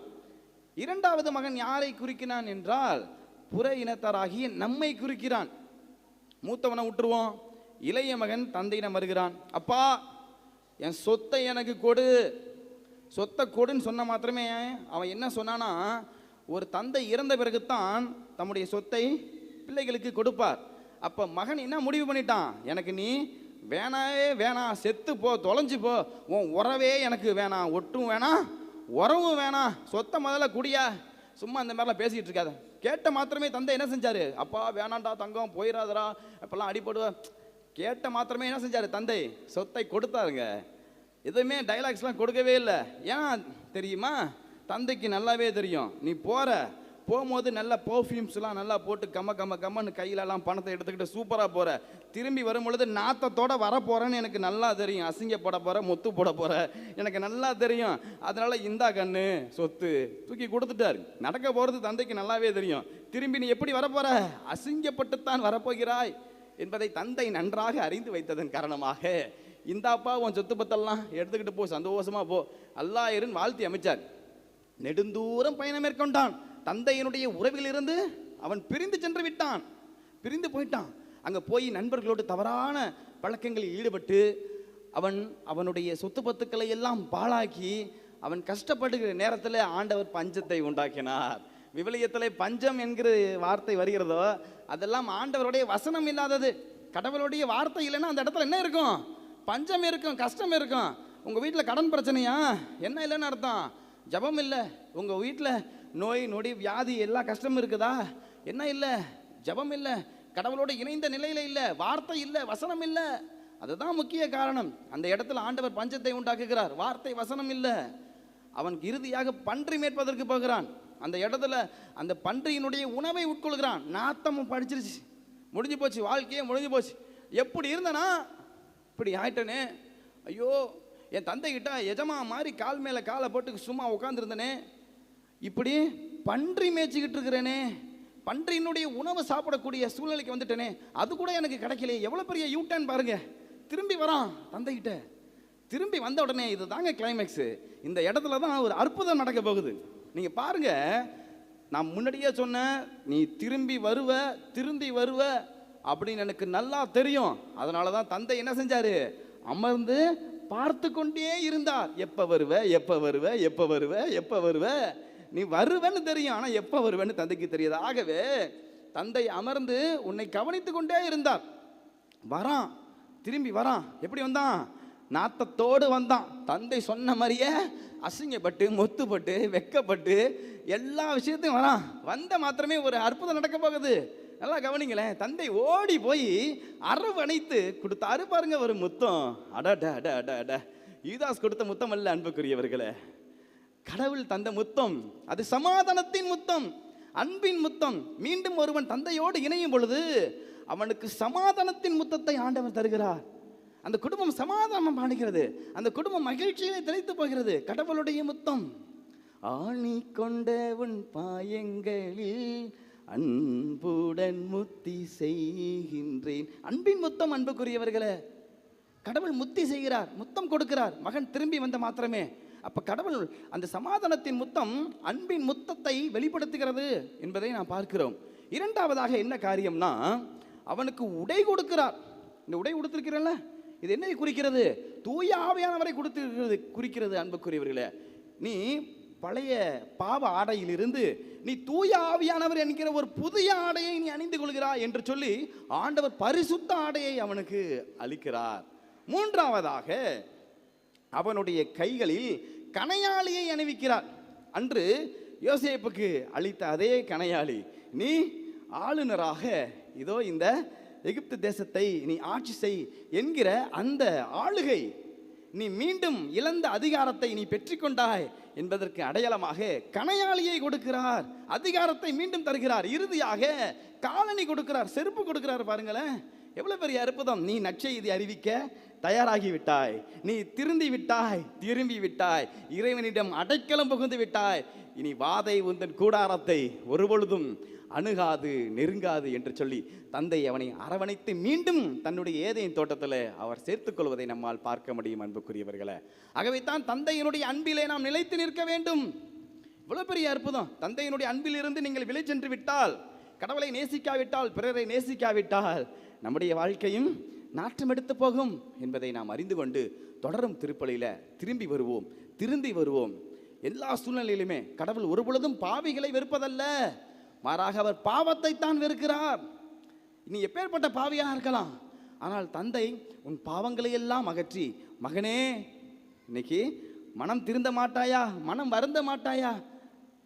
[SPEAKER 2] 2வது மகன் யாரை குறிக்கிறான் என்றால் புற இனத்தாராகிய நம்மை குறிக்கிறான். மூத்தவனை விட்டுருவோம். இளைய மகன் தந்தையிடம் வருகிறான். அப்பா, என் சொத்தை எனக்கு கொடு. சொத்தை கொடுன்னு சொன்ன மாத்திரமே அவன் என்ன சொன்னானா, ஒரு தந்தை இறந்த பிறகுத்தான் தம்முடைய சொத்தை பிள்ளைகளுக்கு கொடுப்பார். அப்போ மகன் என்ன முடிவு பண்ணிட்டான், எனக்கு நீ வேணாவே வேணாம், செத்து போ, தொலைஞ்சு போ, உன் உறவே எனக்கு வேணாம், ஒட்டும் வேணாம், உறவும் வேணாம், சொத்தை முதல்ல குடியா. சும்மா அந்த மாதிரிலாம் பேசிக்கிட்டு இருக்காத. கேட்ட மாத்திரமே தந்தை என்ன செஞ்சார், அப்பா வேணாண்டா தங்கம், போயிடாதரா, இப்போல்லாம் அடிபடுவ. கேட்ட மாத்திரமே என்ன செஞ்சார் தந்தை, சொத்தை கொடுத்தாருங்க. எதுவுமே டைலாக்ஸ்லாம் கொடுக்கவே இல்லை. ஏன் தெரியுமா, தந்தைக்கு நல்லாவே தெரியும், நீ போகும்போது நல்ல பர்ஃப்யூம்ஸ்லாம் நல்லா போட்டு கம்மன்னு கையிலலாம் பணத்தை எடுத்துக்கிட்டு சூப்பராக போகிற, திரும்பி வரும் பொழுது நாத்தத்தோடு வரப்போகிறேன்னு எனக்கு நல்லா தெரியும். அசிங்கப்பட போகிற, முத்து போட போகிற, எனக்கு நல்லா தெரியும். அதனால் இந்தா கண்ணு சொத்து தூக்கி கொடுத்துட்டார். நடக்க போகிறது தந்தைக்கு நல்லாவே தெரியும். திரும்பி நீ எப்படி வரப்போகிற, அசிங்கப்பட்டுத்தான் வரப்போகிறாய் என்பதை தந்தை நன்றாக அறிந்து வைத்ததன் காரணமாக, இந்தாப்பா உன் சொத்து பத்தெல்லாம் எடுத்துக்கிட்டு போ, சந்தோஷமாக போ, அல்லாஹ்வின் வாழ்த்தி அமைச்சார். நெடுந்தூரம் பயணம் மேற்கொண்டான். தந்தையினுடைய உறவிலிருந்து அவன் பிரிந்து சென்று விட்டான், பிரிந்து போயிட்டான். அங்கே போய் நண்பர்களோடு தவறான பழக்கங்களில் ஈடுபட்டு அவனுடைய சொத்து பத்துக்களை எல்லாம் பாழாக்கி அவன் கஷ்டப்படுகிற நேரத்தில் ஆண்டவர் பஞ்சத்தை உண்டாக்கினார். விவிலியத்தில் பஞ்சம் என்கிற வார்த்தை வருகிறதோ அதெல்லாம் ஆண்டவருடைய வசனம் இல்லாதது. கடவுளுடைய வார்த்தை இல்லைன்னா அந்த இடத்துல என்ன இருக்கும், பஞ்சம் இருக்கும், கஷ்டம் இருக்கும். உங்கள் வீட்டில் கடன் பிரச்சனையா, என்ன இல்லைன்னு அர்த்தம், ஜபம் இல்லை. உங்கள் வீட்டில் நோய் நொடி வியாதி எல்லா கஷ்டமும் இருக்குதா, என்ன இல்லை, ஜபம் இல்லை, கடவுளோடு இணைந்த நிலையில் இல்லை, வார்த்தை இல்லை, வசனம் இல்லை. அதுதான் முக்கிய காரணம். அந்த இடத்துல ஆண்டவர் பஞ்சத்தை உண்டாக்குகிறார். வார்த்தை வசனம் இல்லை. அவன் இறுதியாக பன்றி மேற்பதற்கு போகிறான். அந்த இடத்துல அந்த பன்றியினுடைய உணவை உட்கொள்கிறான். நாத்தமும் படிச்சிருச்சு, முடிஞ்சு போச்சு, வாழ்க்கையே முடிஞ்சு போச்சு. எப்படி இருந்தனா இப்படி ஆயிட்டனே, ஐயோ என் தந்தை கிட்ட எஜமா மாதிரி கால் மேலே காலை போட்டு சும்மா உட்காந்துருந்தனே, இப்படி பன்றி மேய்ச்சிக்கிட்டு இருக்கிறேனே, பன்றியினுடைய உணவு சாப்பிடக்கூடிய சூழ்நிலைக்கு வந்துட்டேனே, அது கூட எனக்கு கிடைக்கலையே. எவ்வளோ பெரிய யூட்டர்ன் பாருங்க. திரும்பி வரான் தந்தைகிட்ட. திரும்பி வந்த உடனே இது தாங்க கிளைமேக்ஸு. இந்த இடத்துல தான் ஒரு அற்புதம் நடக்க போகுது. நீங்கள் பாருங்க, நான் முன்னாடியே சொன்னேன், நீ திரும்பி வருவ அப்படின்னு எனக்கு நல்லா தெரியும். அதனால தான் தந்தை என்ன செஞ்சாரு, அமர்ந்து பார்த்து கொண்டே இருந்தார். எப்போ வருவ, நீ வருவேன்னு தெரியும், ஆனால் எப்போ வருவேன்னு தந்தைக்கு தெரியாது. ஆகவே தந்தை அமர்ந்து உன்னை கவனித்து கொண்டே இருந்தார். வரான், திரும்பி வரான். எப்படி வந்தான், நாத்தத்தோடு வந்தான். தந்தை சொன்ன மாதிரியே அசிங்கப்பட்டு, மொத்துப்பட்டு, வெக்கப்பட்டு, எல்லா விஷயத்தையும் வரான். வந்த மாத்திரமே ஒரு அற்புதம் நடக்க போகுது. நல்லா கவனிங்களேன். தந்தை ஓடி போய் அரவணைத்து கொடுத்தாரு பாருங்க ஒரு முத்தம். அட யூதாஸ் கொடுத்த முத்தம் அல்ல அன்புக்குரியவர்களே, கடவுள் தந்த முத்தம். அது சமாதானத்தின் முத்தம், அன்பின் முத்தம். மீண்டும் ஒருவன் தந்தையோடு இணையும் பொழுது அவனுக்கு சமாதானத்தின் முத்தத்தை ஆண்டவர் தருகிறார். அந்த குடும்பம் சமாதானம் அடைகிறது, அந்த குடும்பம் மகிழ்ச்சியிலே திளைத்து போகிறது. கடவுளுடைய முத்தம். ஆணி கொண்ட உன் பாயங்களில் அன்புடன் முத்தி செய்கின்றேன். அன்பின் முத்தம் அன்புக்குரியவர்களே, கடவுள் முத்தி செய்கிறார், முத்தம் கொடுக்கிறார். மகன் திரும்பி வந்த மாத்திரமே. அப்போ கடவுள் அந்த சமாதானத்தின் முத்தம், அன்பின் முத்தத்தை வெளிப்படுத்துகிறது என்பதை நாம் பார்க்கிறோம். இரண்டாவதாக என்ன காரியம்னா, அவனுக்கு உடை கொடுக்கிறார். இந்த உடை கொடுத்திருக்கிறல்ல, இது என்ன குறிக்கிறது, தூய ஆவியானவரை குறிக்கிறது அன்புக்குரியவர்களே. நீ பழைய பாவ ஆடையிலிருந்து நீ தூய ஆவியானவர் என்கிற ஒரு புதிய ஆடையை நீ அணிந்து கொள்கிறாய் என்று சொல்லி ஆண்டவர் பரிசுத்த ஆடையை அவனுக்கு அளிக்கிறார். மூன்றாவதாக அவனுடைய கைகளில் கணையாளியை அணிவிக்கிறார். அன்று யோசேப்புக்கு அளித்த அதே கணையாளி, நீ ஆளுநராக இதோ இந்த எகிப்து தேசத்தை நீ ஆட்சி செய் என்கிற அந்த ஆளுகை நீ மீண்டும் இழந்த அதிகாரத்தை நீ பெற்றுக்கொண்டாய் என்பதற்கு அடையாளமாக கணையாளியை கொடுக்கிறார், அதிகாரத்தை மீண்டும் தருகிறார், இறுதியாக காலணி கொடுக்கிறார், செருப்பு கொடுக்கிறார். பாருங்களேன், எவ்வளவு பெரிய அற்புதம். நீ நற்செய்தி அறிவிக்க தயாராகி விட்டாய், நீ திருந்தி விட்டாய், திரும்பி விட்டாய், இறைவனிடம் அடைக்கலம் புகுந்து விட்டாய். இனி வாதை உந்தன் கூடாரத்தை ஒருபொழுதும் அணுகாது, நெருங்காது என்று சொல்லி தந்தை அவனை அரவணைத்து மீண்டும் தன்னுடைய ஏதேன் தோட்டத்தில் அவர் சேர்த்துக் கொள்வதை நம்மால் பார்க்க முடியும் அன்புக்குரியவர்களே. ஆகவே தான் தந்தையினுடைய அன்பிலே நாம் நிலைத்து நிற்க வேண்டும். இவ்வளவு பெரிய அற்புதம். தந்தையினுடைய அன்பிலிருந்து நீங்கள் விலை சென்று விட்டால், கடவுளை நேசிக்காவிட்டால், பிறரை நேசிக்காவிட்டால் நம்முடைய வாழ்க்கையும் நாற்றம் எடுத்து போகும் என்பதை நாம் அறிந்து கொண்டு தொடரும் திருப்பலியில திரும்பி வருவோம், திருந்தி வருவோம். எல்லா சூழ்நிலையிலுமே கடவுள் ஒருபொழுதும் பாவிகளை வெறுப்பதல்ல, மாறாக அவர் பாவத்தை தான் வெறுக்கிறார். நீ எப்பேற்பட்ட பாவியாக இருக்கலாம், ஆனால் தந்தை உன் பாவங்களை எல்லாம் அகற்றி, மகனே இன்னைக்கு மனம் திருந்த மாட்டாயா, மனம் வருந்த மாட்டாயா,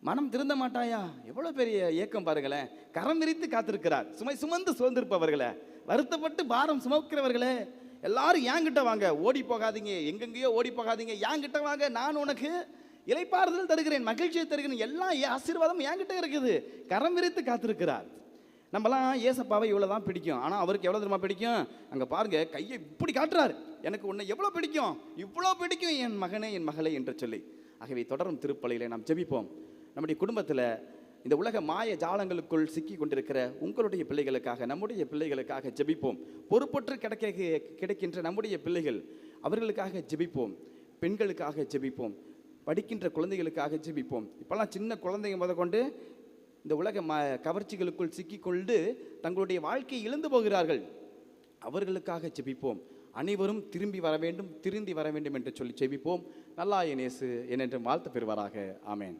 [SPEAKER 2] மனம் திருந்த மாட்டாயா? எவ்வளோ பெரிய ஏக்கம் பாருங்களேன். கரம் விரித்து காத்திருக்கிறார். சுமை சுமந்து சோர்ந்திருப்பவர்களே, வருத்தப்பட்டு பாரம் சுமக்கிறவர்களே, எல்லாரும் என்கிட்ட வாங்க, ஓடி போகாதீங்க, எங்கெங்கேயோ ஓடி போகாதீங்க, என்கிட்ட வாங்க, நான் உனக்கு இளைப்பாறுதல் தருகிறேன், மகிழ்ச்சியை தருகிறேன், எல்லாம் ஆசீர்வாதம் என்கிட்ட இருக்குது. கரம் விரித்து காத்திருக்கிறார். நம்மலாம் ஏசப்பாவை இவ்வளோ தான் பிடிக்கும், ஆனால் அவருக்கு எவ்வளோ தெரியுமா பிடிக்கும்? அங்கே பாருங்க, கையை இப்படி காட்டுறாரு, எனக்கு உன்னை எவ்வளோ பிடிக்கும், இவ்வளோ பிடிக்கும் என் மகனே, என் மகளே என்று சொல்லி. ஆகவே தொடரும் திருப்பலியிலே நாம் ஜெபிப்போம். நம்முடைய குடும்பத்தில் இந்த உலக மாய ஜாலங்களுக்குள் சிக்கி கொண்டிருக்கிற உங்களுடைய பிள்ளைகளுக்காக, நம்முடைய பிள்ளைகளுக்காக ஜெபிப்போம். பொறுப்பற்று கிடைக்கின்ற நம்முடைய பிள்ளைகள், அவர்களுக்காக ஜெபிப்போம். பெண்களுக்காக ஜெபிப்போம். படிக்கின்ற குழந்தைகளுக்காக ஜெபிப்போம். இப்போல்லாம் சின்ன குழந்தைங்க முத கொண்டு இந்த உலக கவர்ச்சிகளுக்குள் சிக்கிக்கொண்டு தங்களுடைய வாழ்க்கையை இழந்து போகிறார்கள். அவர்களுக்காக ஜெபிப்போம். அனைவரும் திரும்பி வர வேண்டும், திருந்தி வர வேண்டும் என்று சொல்லி ஜெபிப்போம். நல்லாய இயேசு என்றென்றும் வாழ்த்து பெறுவாராக. ஆமென்.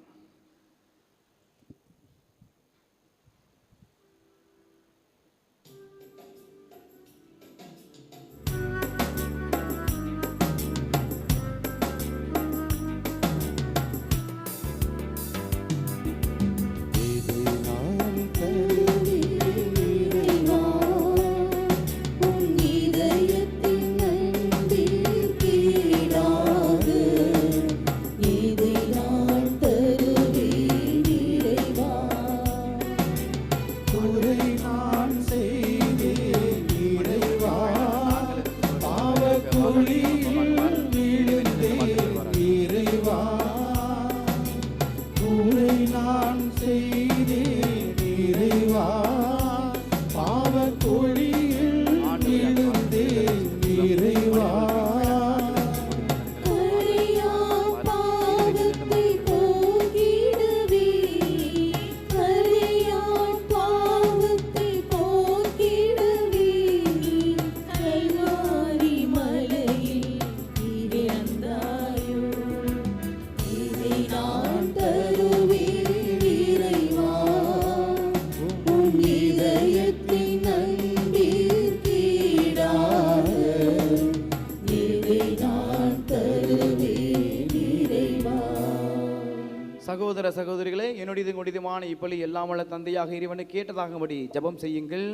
[SPEAKER 2] சகோதர சகோதரிகளே, என்னுடைய கொடிதமான இப்பலி எல்லாம் வல்ல தந்தையாக இறைவனை கேட்டதாகபடி ஜெபம் செய்யுங்கள்.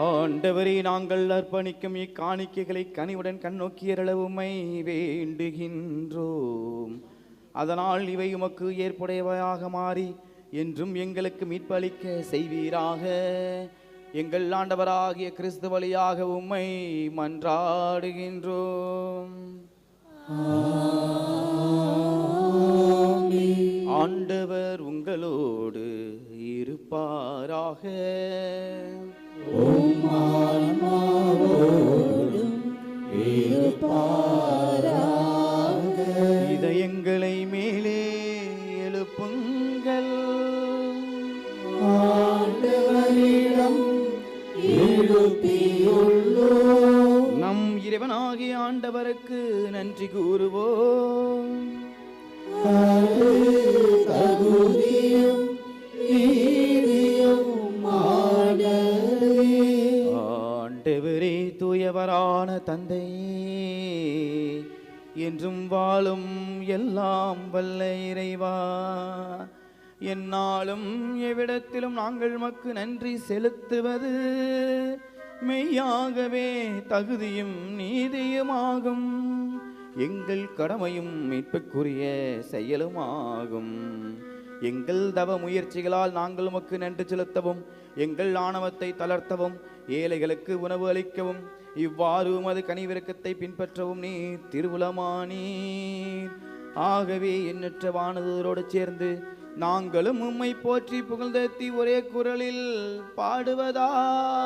[SPEAKER 2] ஆண்டவரே, நாங்கள் அர்ப்பணிக்கும் இக்காணிக்கைகளை கனிவுடன் கண்ணோக்கியரளவு உம்மை வேண்டுகின்றோம். அதனால் இவை உமக்கு ஏற்புடையவையாக மாறி என்றும் எங்களுக்கு மீட்பளிக்க செய்வீராக. எங்கள் ஆண்டவராகிய கிறிஸ்து வழியாக உம்மை மன்றாடுகின்றோம். ஆண்டவர் உங்களோடு இருப்பாராக. இதயங்களை மேலே எழுப்புங்கள். நம் இறைவனாகிய ஆண்டவருக்கு நன்றி கூறுவோம். ஆண்டவரே, தூயவரான தந்தையே, என்றும் வாழும் எல்லாம் வல்ல இறைவா, எந்நாளும் எவ்விடத்திலும் நாங்கள் மக்கு நன்றி செலுத்துவது மெய்யாகவே தகுதியும் நீதியுமாகும். எங்கள் கடமையும் மீட்புக்குரிய செயலுமாகும். எங்கள் தவ முயற்சிகளால் நாங்கள் உமக்கு நன்றி செலுத்தவும், எங்கள் ஆணவத்தை தளர்த்தவும், ஏழைகளுக்கு உணவு அளிக்கவும், இவ்வாறு உமது கனிவிரக்கத்தை பின்பற்றவும் நீ திருவுளமானீர். ஆகவே எண்ணற்ற வானதூரோடு சேர்ந்து நாங்களும் உம்மை போற்றி புகழ்ந்தேத்தி ஒரே குரலில் பாடுவதாவது: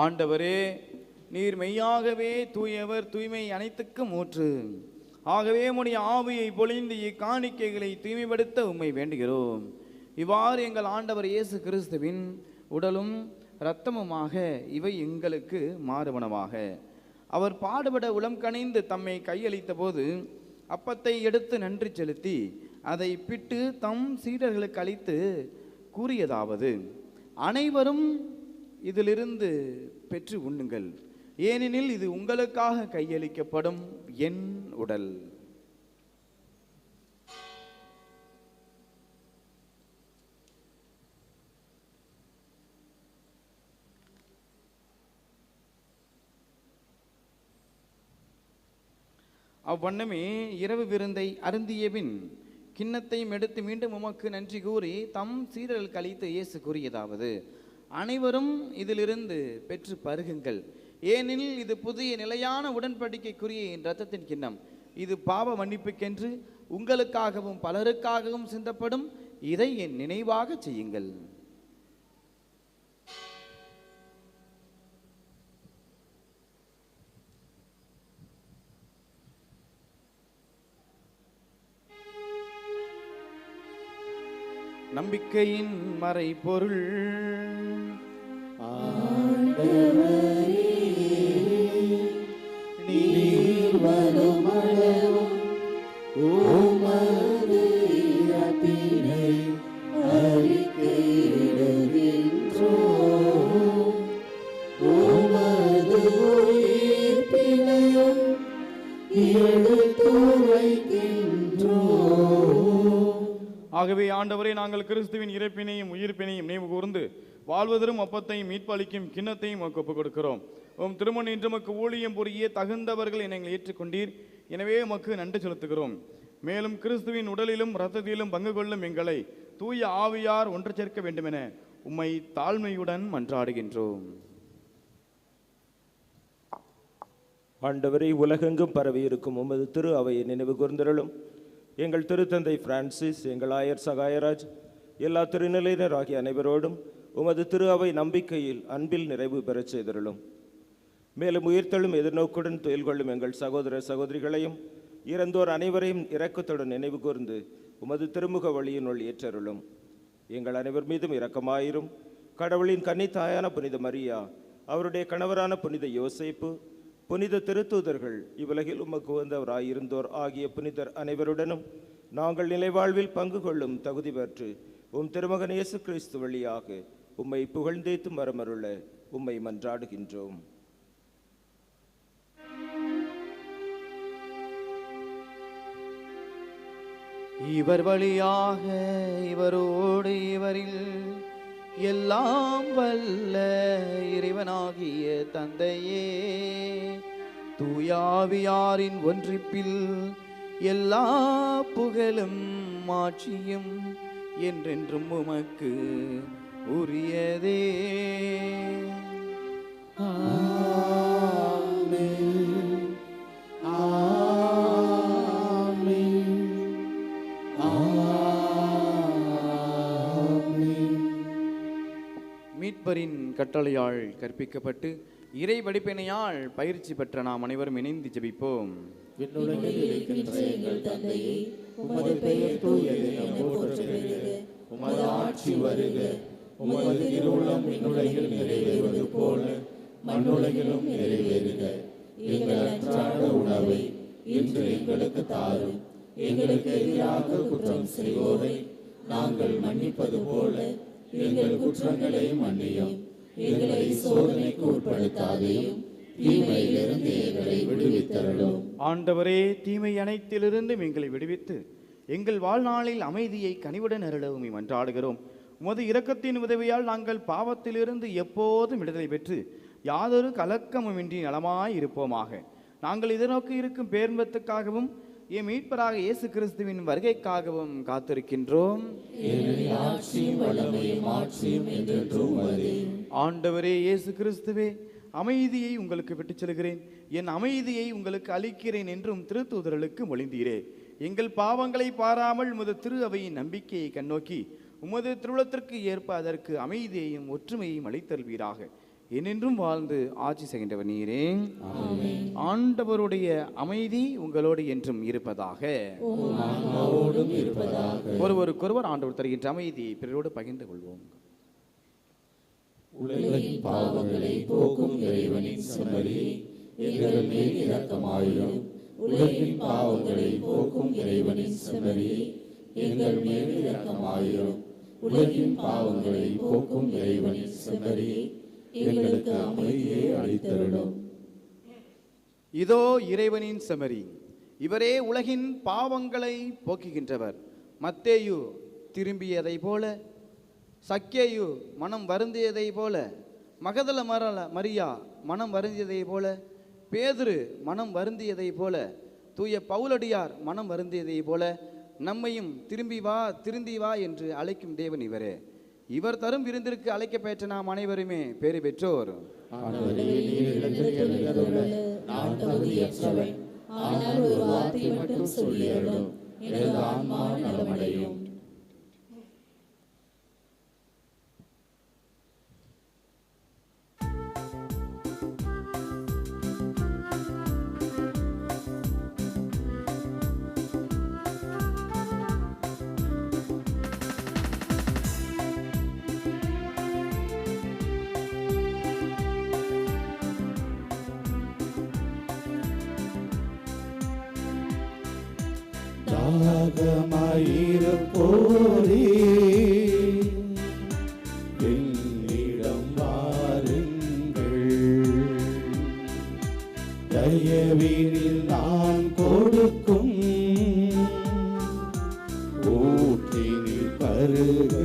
[SPEAKER 2] ஆண்டவரே, நீர் மெய்யாகவே தூயவர், தூய்மை அனைத்துக்கும் ஊற்று. ஆகவே உம்முடைய ஆவியை பொழிந்து இக்காணிக்கைகளை தூய்மைப்படுத்த உம்மை வேண்டுகிறோம். இவ்வாறு எங்கள் ஆண்டவர் இயேசு கிறிஸ்துவின் உடலும் இரத்தமுமாக இவை எங்களுக்கு மாறுவனமாக. அவர் பாடுபட உளம் கனிந்து தம்மை கையளித்த போது அப்பத்தை எடுத்து நன்றி செலுத்தி அதை பிட்டு தம் சீடர்களுக்கு அளித்து கூறியதாவது: அனைவரும் இதிலிருந்து பெற்று உண்ணுங்கள், ஏனெனில் இது உங்களுக்காக கையளிக்கப்படும் என் உடல். அவ்வண்ணமே இரவு விருந்தை அருந்தியபின் கிண்ணத்தையும் எடுத்து மீண்டும் உமக்கு நன்றி கூறி தம் சீடர்களுக்கு அளித்து இயேசு கூறியதாவது: அனைவரும் இதிலிருந்து பெற்று பருகுங்கள், ஏனெனில் இது புதிய நிலையான உடன்படிக்கைக்குரிய என் இரத்தத்தின் கிண்ணம். இது பாவ மன்னிப்புக்கென்று உங்களுக்காகவும் பலருக்காகவும் சிந்தப்படும். இதை என் நினைவாக செய்யுங்கள். நம்பிக்கையின் மறைபொருள்.
[SPEAKER 1] நீர் வருமளவும் உமது இரத்தினை அறிக்கையிடுகின்றோம், உமது உயிர்ப்பினையும் எடுத்துரைக்கின்றோம்.
[SPEAKER 2] ஆகவே ஆண்டவரே, நாங்கள் கிறிஸ்துவின் இறப்பினையும் உயிர்ப்பினையும் நினைவு கூர்ந்து வாழ்வதரும் அப்பத்தையும் மீட்பு அளிக்கும் கிண்ணத்தையும் ஒப்புக் கொடுக்கிறோம். உம் திருமண இன்று உமக்கு ஊழியம் புரிய தகுந்தவர்கள் என எங்களை ஏற்றுக்கொண்டீர். எனவே உமக்கு நன்றி செலுத்துகிறோம். மேலும் கிறிஸ்துவின் உடலிலும் இரத்தத்திலும் பங்கு கொள்ளும் எங்களை தூய ஆவியார் ஒன்று சேர்க்க வேண்டுமென உம்மை தாழ்மையுடன் மன்றாடுகின்றோம்.
[SPEAKER 5] ஆண்டவரை, உலகெங்கும் பரவி இருக்கும் உமது திரு அவையை நினைவு கூர்ந்தருளும். எங்கள் திருத்தந்தை பிரான்சிஸ், எங்கள் ஆயர் சகாயராஜ், எல்லா திருநிலையினர் ஆகிய அனைவரோடும் உமது திரு அவை நம்பிக்கையில் அன்பில் நிறைவு பெறச் செய்தருளும். மேலும் உயிர்த்தெழும் எதிர்நோக்குடன் துயில் கொள்ளும் எங்கள் சகோதர சகோதரிகளையும் இறந்தோர் அனைவரையும் இரக்கத்துடன் நினைவு கூர்ந்து உமது திருமுக வழியினுள் ஏற்றருளும். எங்கள் அனைவர் மீதும் இரக்கமாயிரும். கடவுளின் கன்னித்தாயான புனித மரியா, அவருடைய கணவரான புனித யோசேப்பு, புனித திருத்தூதர்கள், இவ்வுலகில் உமக்கு உகந்தவராயிருந்தோர் ஆகிய புனிதர் அனைவருடனும் நாங்கள் நிலைவாழ்வில் பங்கு கொள்ளும் தகுதி பெற்று உம் திருமகன் இயேசு கிறிஸ்து வழியாக உம்மை புகழ்ந்தேத்து மரமருள உம்மை மன்றாடுகின்றோம்.
[SPEAKER 2] இவர் வழியாக இவரோடு இவரில் எல்லாம் வல்ல இறைவனாகிய தந்தையே, தூயாவியாரின் ஒன்றிப்பில் எல்லா புகழும் மாட்சியும் என்றென்றும் உமக்கு உரியதே.
[SPEAKER 1] ஆமென். ஆமென். ஆமென்.
[SPEAKER 2] மீட்பரின் கட்டளையால் கற்பிக்கப்பட்டு இறை வடிப்பினையால் பயிற்சி பெற்ற நாம் அனைவரும் இணைந்து ஜெபிப்போம்.
[SPEAKER 1] விண்ணுலகில் இருக்கின்ற எங்கள் தந்தையே, உமது பெயர் தூயது என போற்றப் பெறுக. உமது ஆட்சி வருக. உமது திருவுளம் விண்ணுலகில் நிறைவேறுவது போல மண்ணுலகிலும் நிறைவேறுக. எங்கள் அன்றாட உணவை இன்று எங்களுக்கு தாரும். எங்களுக்கு எதிராக குற்றம் செய்வோரை நாங்கள் மன்னிப்பது போல எங்கள் குற்றங்களை மன்னியும். எங்களை சோதனைக்கு உட்படுத்தாதையும், தீமையிலிருந்து எங்களை விடுவித்தருளும்.
[SPEAKER 2] ஆண்டவரே, தீமை அனைத்திலிருந்து எங்களை விடுவித்து எங்கள் வாழ்நாளில் அமைதியை கனிவுடன் அருளவும் மன்றாடுகிறோம். உமது இரக்கத்தின் உதவியால் நாங்கள் பாவத்திலிருந்து எப்போதும் விடுதலை பெற்று யாதொரு கலக்கமுமின்றி நலமாய் இருப்போமாக. நாங்கள் எதிர்நோக்கி இருக்கும் பேர்பத்துக்காகவும் என் மீட்பராக இயேசு கிறிஸ்துவின் வருகைக்காகவும் காத்திருக்கின்றோம். ஆண்டவரே இயேசு கிறிஸ்துவே, அமைதியை உங்களுக்கு விட்டுச் செல்கிறேன், என் அமைதியை உங்களுக்கு அளிக்கிறேன் என்றும் திருத்தூதர்களுக்கு மொழிந்தீரே. எங்கள் பாவங்களை பாராமல் உமது திரு அவையின் நம்பிக்கையை கண்ணோக்கி உமது திருவுளத்திற்கு ஏற்ப அதற்கு அமைதியையும் ஒற்றுமையையும் அளித்தல்வீராக. என்னென்றும் வாழ்ந்து ஆட்சி செய்கின்றவர் நீரே. ஆண்டவருடைய அமைதி உங்களோடு என்றும் இருப்பதாக. ஒருவருக்கொருவர் ஆண்டவர் தருகின்ற அமைதியை பிறரோடு பகிர்ந்து கொள்வோம்.
[SPEAKER 1] உலகின் பாவங்களை போக்கும் இறைவனின் செம்மறியே, எங்கள் மேல் இரக்கமாயிரும். உலகின் பாவங்களை போக்கும் இறைவனின் செம்மறியே, எங்கள் மேல் இரக்கமாயிரும். உலகின் பாவங்களை போக்கும் இறைவனின் செம்மறியே, எங்களுக்கு அமைதியை அளித்தருளும்.
[SPEAKER 2] இதோ இறைவனின் செம்மறி, இவரே உலகின் பாவங்களை போக்குகின்றவர். மத்தேயு திரும்பியதை போல, சக்கேயு மனம் வருந்தியதை போல, மகதல மரியா மனம் வருந்தியதை போல, பேதுரு மனம் வருந்தியதை போல, தூய பவுலடியார் மனம் வருந்தியதை போல நம்மையும் திரும்பி வா என்று அழைக்கும் தேவன் இவரே. இவர் தரும் விருந்திற்கு அழைக்க பெற்ற நாம் அனைவருமே பேறு பெற்றோர்.
[SPEAKER 1] நான் தகுதியற்றவன், ஆனால் ஒரு வார்த்தை மட்டும் சொல்லியருளும், எனது ஆன்மா நலமடையும். தாகமாயிருப்போரே, என்னிடம் வாருங்கள். தயவினில் நான் கொடுக்கும் ஊற்றினில் பருகுங்கள்.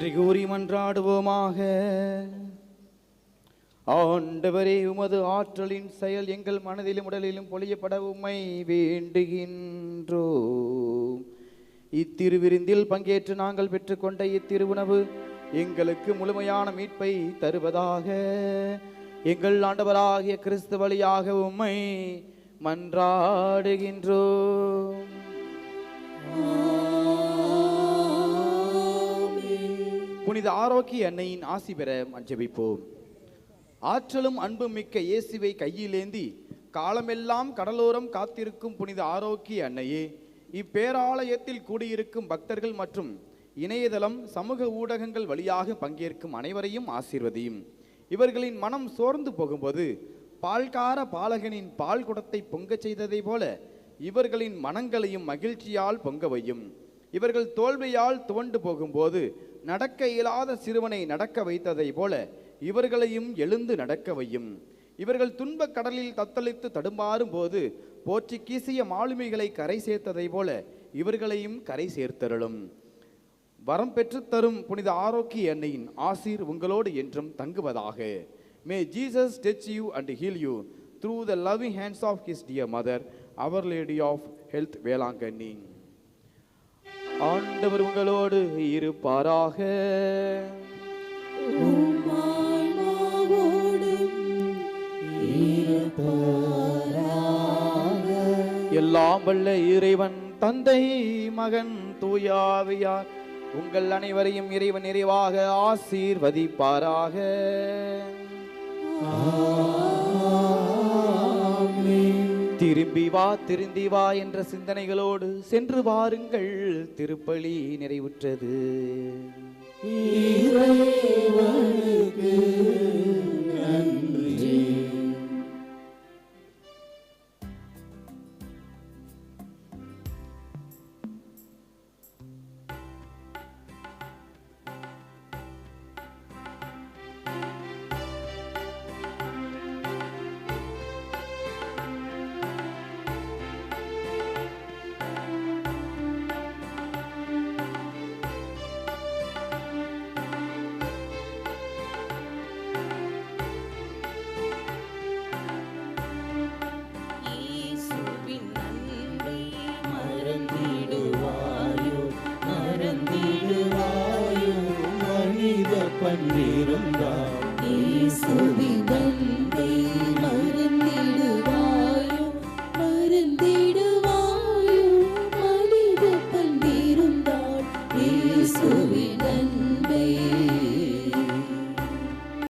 [SPEAKER 2] நன்றி கூறி மன்றாடுவோமாக. ஆண்டவரே, உமது ஆற்றலின் செயல் எங்கள் மனதிலும் உடலிலும் பொழியப்பட உம்மை வேண்டுகின்றோம். இத்திருவிருந்தில் பங்கேற்று நாங்கள் பெற்றுக்கொண்ட இத்திருவுணவு எங்களுக்கு முழுமையான மீட்பை தருவதாக. எங்கள் ஆண்டவராகிய கிறிஸ்து வழியாக உம்மை மன்றாடுகின்றோம். புனித ஆரோக்கிய அன்னையின் ஆசி பெற ஜெபிப்போம். ஆற்றலும் அன்பும் மிக்க இயேசுவை கையிலேந்தி காலமெல்லாம் கடலோரம் காத்திருக்கும் புனித ஆரோக்கிய அன்னையே, இப்பேராலயத்தில் கூடியிருக்கும் பக்தர்கள் மற்றும் இணையதளம் சமூக ஊடகங்கள் வழியாக பங்கேற்கும் அனைவரையும் ஆசீர்வதியும். இவர்களின் மனம் சோர்ந்து போகும்போது பால்கார பாலகனின் பால் குடத்தை பொங்கச் செய்ததை போல இவர்களின் மனங்களையும் மகிழ்ச்சியால் பொங்க வையும். இவர்கள் தோல்வியால் துவண்டு போகும்போது நடக்க இயலாத சிறுவனை நடக்க வைத்ததை போல இவர்களையும் எழுந்து நடக்க வையும். இவர்கள் துன்பக் கடலில் தத்தளித்து தடுமாறும் போது போற்றி கீசிய மாலுமிகளை கரை சேர்த்ததை போல இவர்களையும் கரை சேர்த்தருளும். வரம் பெற்று தரும் புனித ஆரோக்கிய அன்னையின் ஆசீர் உங்களோடு என்றும் தங்குவதாக. May Jesus touch you and heal you through the loving hands of his dear mother, Our Lady of Health, Velankanni. ஆண்டவர் உங்களோடு இருப்பாராக. எல்லாம் வல்ல இறைவன் தந்தை, மகன், தூயாவியார் உங்கள் அனைவரையும் இறைவன் நிறைவாக ஆசீர்வதிப்பாராக. திரும்பி வா திருந்தி வா என்ற சிந்தனைகளோடு சென்று வாருங்கள். திருப்பலி நிறைவுற்றது.
[SPEAKER 1] இறைவனுக்கு